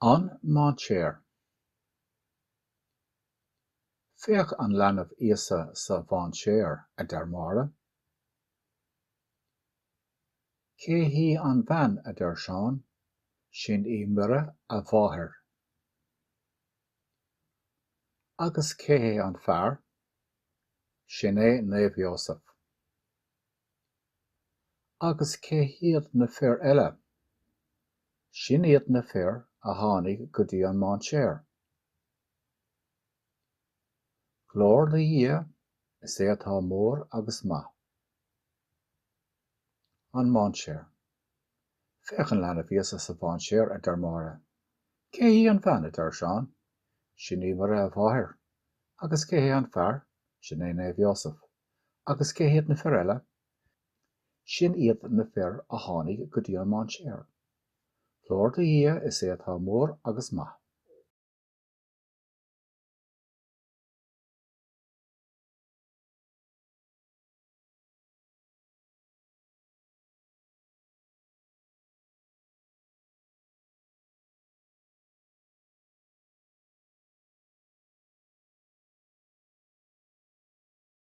An Mainséar. Féach an leanbh Íosa sa mhainséar a dearmara. Cé hí an bhean a deir seán, sin í mire a bháthar. Agus cé é an fear, sin é naomh. Agus cé hiad na fear eile, sin iad na fear a tháinig go dtí an Mainséar. Glór na dhiaidh is é atá mór agus maith. An Mainséar. Féach an leanbh Íosa sa mhainséar a dearmara. Cé hí an bhean a deir seán, sin í mire a bháthar. Agus cé é an fear, sin é naomh. Agus cé hiad na fear eile, sin iad na fear a tháinig go dtí an Mainséar. Glór na dhiaidh is é atá mór agus maith.